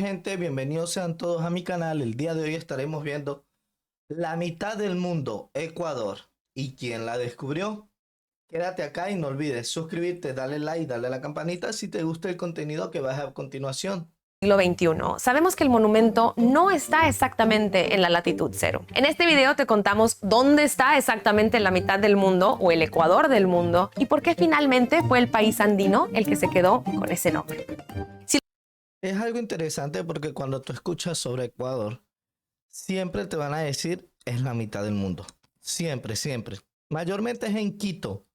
gente, bienvenidos sean todos a mi canal. El día de hoy estaremos viendo la mitad del mundo, Ecuador. ¿Y quién la descubrió? Quédate acá y no olvides suscribirte, darle like, darle a la campanita si te gusta el contenido que vas a continuación. Siglo XXI. Sabemos que el monumento no está exactamente en la latitud cero. En este video te contamos dónde está exactamente la mitad del mundo o el Ecuador del mundo y por qué finalmente fue el país andino el que se quedó con ese nombre. Es algo interesante porque cuando tú escuchas sobre Ecuador, siempre te van a decir es la mitad del mundo. Siempre, siempre. Mayormente es en Quito,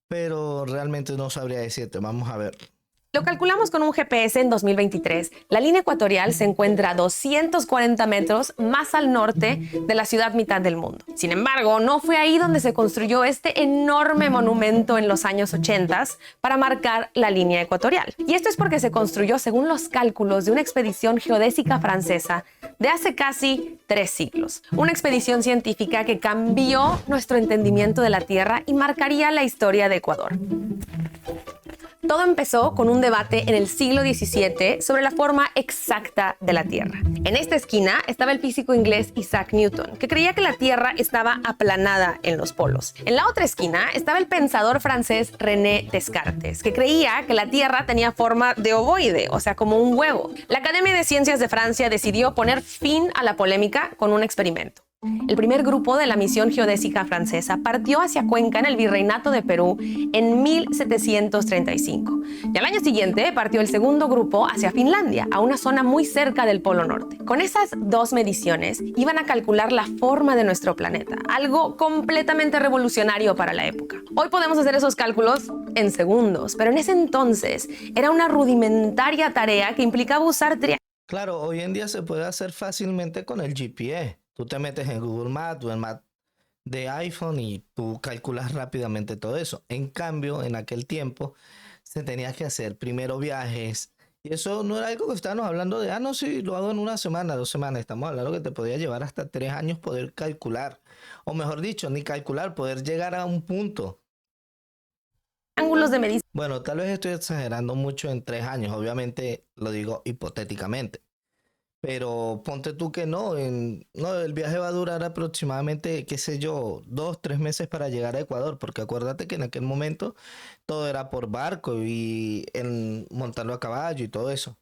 pero realmente no sabría decirte. Vamos a ver. Lo calculamos con un GPS en 2023. La línea ecuatorial se encuentra a 240 metros más al norte de la ciudad mitad del mundo. Sin embargo, no fue ahí donde se construyó este enorme monumento en los años 80 para marcar la línea ecuatorial. Y esto es porque se construyó según los cálculos de una expedición geodésica francesa de hace casi 3 siglos. Una expedición científica que cambió nuestro entendimiento de la Tierra y marcaría la historia de Ecuador. Todo empezó con un debate en el siglo XVII sobre la forma exacta de la Tierra. En esta esquina estaba el físico inglés Isaac Newton, que creía que la Tierra estaba aplanada en los polos. En la otra esquina estaba el pensador francés René Descartes, que creía que la Tierra tenía forma de ovoide, o sea, como un huevo. La Academia de Ciencias de Francia decidió poner fin a la polémica con un experimento. El primer grupo de la misión geodésica francesa partió hacia Cuenca en el Virreinato de Perú en 1735. Y al año siguiente partió el segundo grupo hacia Finlandia, a una zona muy cerca del Polo Norte. Con esas dos mediciones iban a calcular la forma de nuestro planeta, algo completamente revolucionario para la época. Hoy podemos hacer esos cálculos en segundos, pero en ese entonces era una rudimentaria tarea que implicaba usar Claro, hoy en día se puede hacer fácilmente con el GPS. Tú te metes en Google Maps o en Maps de iPhone y tú calculas rápidamente todo eso. En cambio, en aquel tiempo se tenía que hacer primero viajes. Y eso no era algo que estábamos hablando de, no, sí, lo hago en una semana, 2 semanas. Estamos hablando que te podía llevar hasta 3 años poder calcular. O mejor dicho, ni calcular, poder llegar a un punto. ángulos de medición. Bueno, tal vez estoy exagerando mucho en 3 años. Obviamente lo digo hipotéticamente. Pero ponte tú que no, no, el viaje va a durar aproximadamente, qué sé yo, 2, 3 meses para llegar a Ecuador, porque acuérdate que en aquel momento todo era por barco y en montarlo a caballo y todo eso.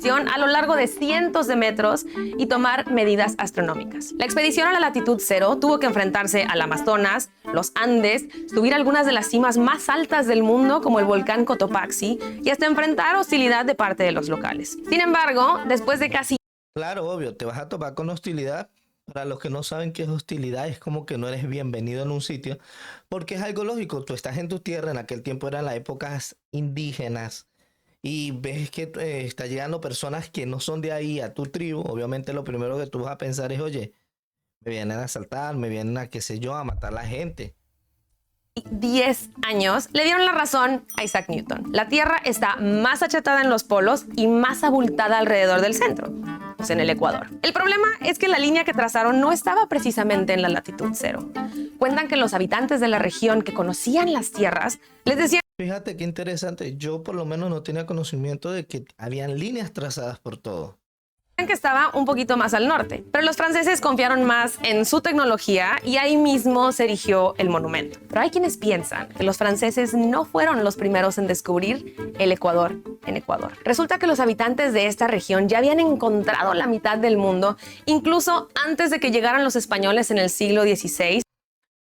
A lo largo de cientos de metros y tomar medidas astronómicas. La expedición a la latitud cero tuvo que enfrentarse al Amazonas, los Andes, subir algunas de las cimas más altas del mundo como el volcán Cotopaxi y hasta enfrentar hostilidad de parte de los locales. Sin embargo, después de casi Claro, obvio, te vas a topar con hostilidad. Para los que no saben qué es hostilidad, es como que no eres bienvenido en un sitio, porque es algo lógico, tú estás en tu tierra, en aquel tiempo eran las épocas indígenas, y ves que está llegando personas que no son de ahí a tu tribu. Obviamente lo primero que tú vas a pensar es, oye, me vienen a asaltar, me vienen a, qué sé yo, a matar a la gente. 10 años le dieron la razón a Isaac Newton. La Tierra está más achatada en los polos y más abultada alrededor del centro, pues en el Ecuador. El problema es que la línea que trazaron no estaba precisamente en la latitud cero. Cuentan que los habitantes de la región que conocían las tierras les decían Fíjate qué interesante, yo por lo menos no tenía conocimiento de que habían líneas trazadas por todo. que estaba un poquito más al norte, pero los franceses confiaron más en su tecnología y ahí mismo se erigió el monumento. Pero hay quienes piensan que los franceses no fueron los primeros en descubrir el Ecuador en Ecuador. Resulta que los habitantes de esta región ya habían encontrado la mitad del mundo, incluso antes de que llegaran los españoles en el siglo XVI.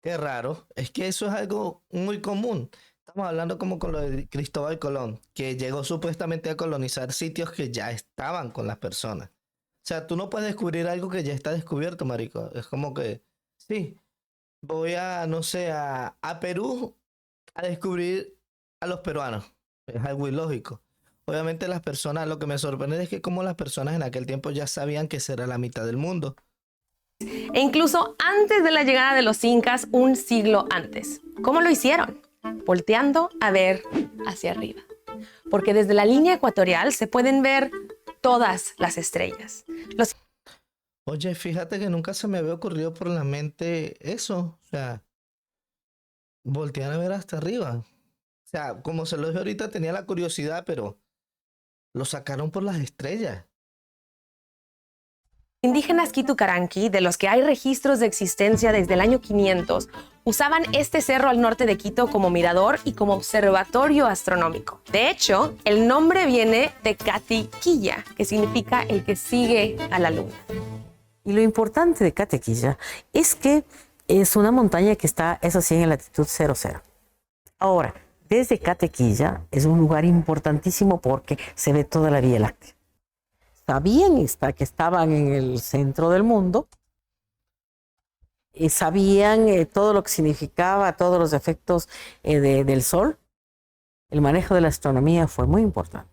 Qué raro, es que eso es algo muy común. Estamos hablando como con lo de Cristóbal Colón, que llegó supuestamente a colonizar sitios que ya estaban con las personas. O sea, tú no puedes descubrir algo que ya está descubierto, marico. Es como que, sí, voy a, no sé, a Perú a descubrir a los peruanos. Es algo ilógico. Obviamente las personas, lo que me sorprende es que como las personas en aquel tiempo ya sabían que esa era la mitad del mundo. E incluso antes de la llegada de los incas, un siglo antes. ¿Cómo lo hicieron? Volteando a ver hacia arriba. Porque desde la línea ecuatorial se pueden ver todas las estrellas. Oye, fíjate que nunca se me había ocurrido por la mente eso. O sea, voltear a ver hasta arriba. O sea, como se lo dije ahorita, tenía la curiosidad, pero lo sacaron por las estrellas. Indígenas Quito-Caranqui, de los que hay registros de existencia desde el año 500, usaban este cerro al norte de Quito como mirador y como observatorio astronómico. De hecho, el nombre viene de Catiquilla, que significa el que sigue a la luna. Y lo importante de Catequilla es que es una montaña que está, eso sí, en latitud 00. Ahora, desde Catequilla es un lugar importantísimo porque se ve toda la Vía Láctea. Sabían que estaban en el centro del mundo, y sabían todo lo que significaba, todos los efectos del Sol. El manejo de la astronomía fue muy importante.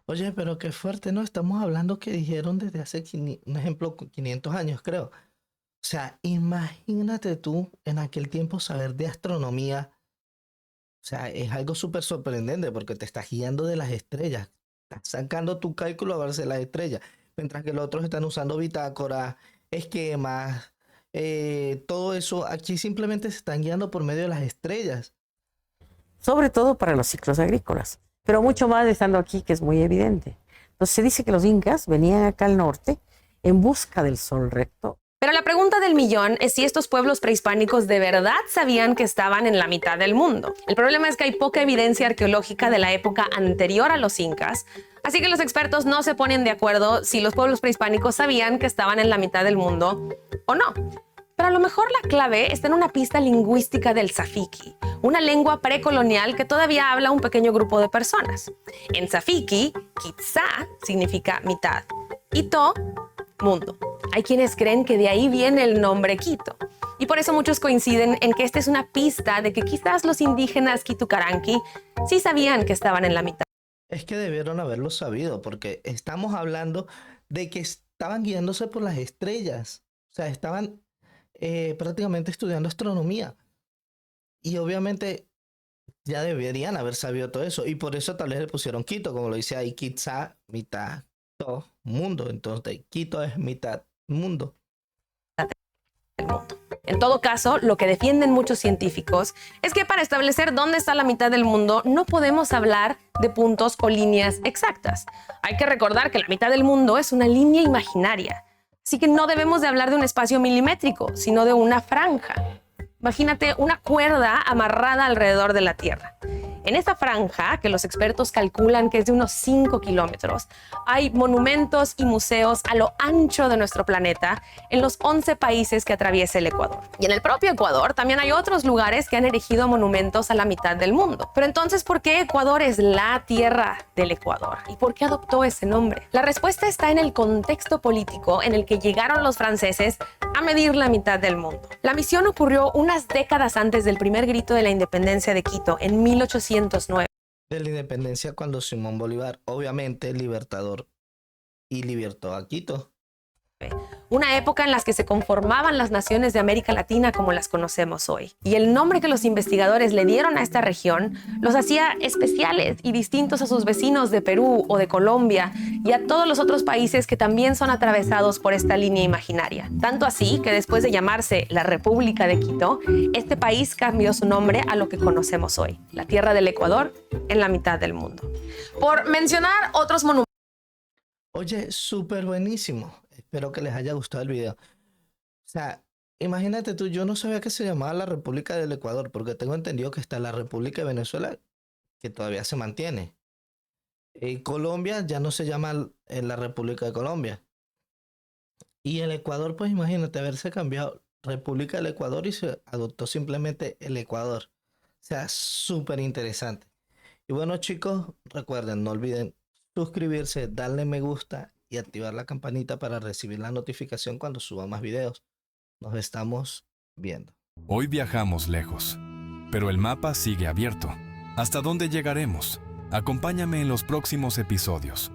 Oye, pero qué fuerte, ¿no? Estamos hablando que dijeron desde hace, un ejemplo, 500 años, creo. O sea, imagínate tú en aquel tiempo saber de astronomía. O sea, es algo súper sorprendente porque te estás guiando de las estrellas. Estás sacando tu cálculo a base de las estrellas. Mientras que los otros están usando bitácoras, esquemas, todo eso. Aquí simplemente se están guiando por medio de las estrellas. Sobre todo para los ciclos agrícolas, pero mucho más estando aquí, que es muy evidente. Entonces se dice que los incas venían acá al norte en busca del sol recto. Pero la pregunta del millón es si estos pueblos prehispánicos de verdad sabían que estaban en la mitad del mundo. El problema es que hay poca evidencia arqueológica de la época anterior a los incas, así que los expertos no se ponen de acuerdo si los pueblos prehispánicos sabían que estaban en la mitad del mundo o no. Pero a lo mejor la clave está en una pista lingüística del Safiki, una lengua precolonial que todavía habla un pequeño grupo de personas. En Safiki, Quizá significa mitad y To, mundo. Hay quienes creen que de ahí viene el nombre Quito. Y por eso muchos coinciden en que esta es una pista de que quizás los indígenas Quito-Caranqui sí sabían que estaban en la mitad. Es que debieron haberlo sabido porque estamos hablando de que estaban guiándose por las estrellas. O sea, estaban prácticamente estudiando astronomía. Y obviamente ya deberían haber sabido todo eso. Y por eso tal vez le pusieron Quito, como lo dice ahí, Quizá, mitad, todo, mundo. Entonces, Quito es mitad mundo. En todo caso, lo que defienden muchos científicos es que para establecer dónde está la mitad del mundo no podemos hablar de puntos o líneas exactas. Hay que recordar que la mitad del mundo es una línea imaginaria. Así que no debemos de hablar de un espacio milimétrico, sino de una franja. Imagínate una cuerda amarrada alrededor de la Tierra. En esta franja, que los expertos calculan que es de unos 5 kilómetros, hay monumentos y museos a lo ancho de nuestro planeta en los 11 países que atraviesa el Ecuador. Y en el propio Ecuador también hay otros lugares que han erigido monumentos a la mitad del mundo. Pero entonces, ¿por qué Ecuador es la tierra del Ecuador? ¿Y por qué adoptó ese nombre? La respuesta está en el contexto político en el que llegaron los franceses a medir la mitad del mundo. La misión ocurrió unas décadas antes del primer grito de la independencia de Quito, en 1809. De la independencia cuando Simón Bolívar, obviamente libertador, y libertó a Quito. Una época en la que se conformaban las naciones de América Latina como las conocemos hoy. Y el nombre que los investigadores le dieron a esta región los hacía especiales y distintos a sus vecinos de Perú o de Colombia y a todos los otros países que también son atravesados por esta línea imaginaria. Tanto así que después de llamarse la República de Quito, este país cambió su nombre a lo que conocemos hoy, la tierra del Ecuador en la mitad del mundo. Por mencionar otros monumentos. Oye, súper buenísimo. Espero que les haya gustado el video. O sea, imagínate tú, yo no sabía que se llamaba la República del Ecuador, porque tengo entendido que está la República de Venezuela, que todavía se mantiene. Colombia ya no se llama la República de Colombia. Y el Ecuador, pues imagínate haberse cambiado República del Ecuador y se adoptó simplemente el Ecuador. O sea, súper interesante. Y bueno, chicos, recuerden, no olviden suscribirse, darle me gusta y activar la campanita para recibir la notificación cuando suba más videos. Nos estamos viendo. Hoy viajamos lejos, pero el mapa sigue abierto. ¿Hasta dónde llegaremos? Acompáñame en los próximos episodios.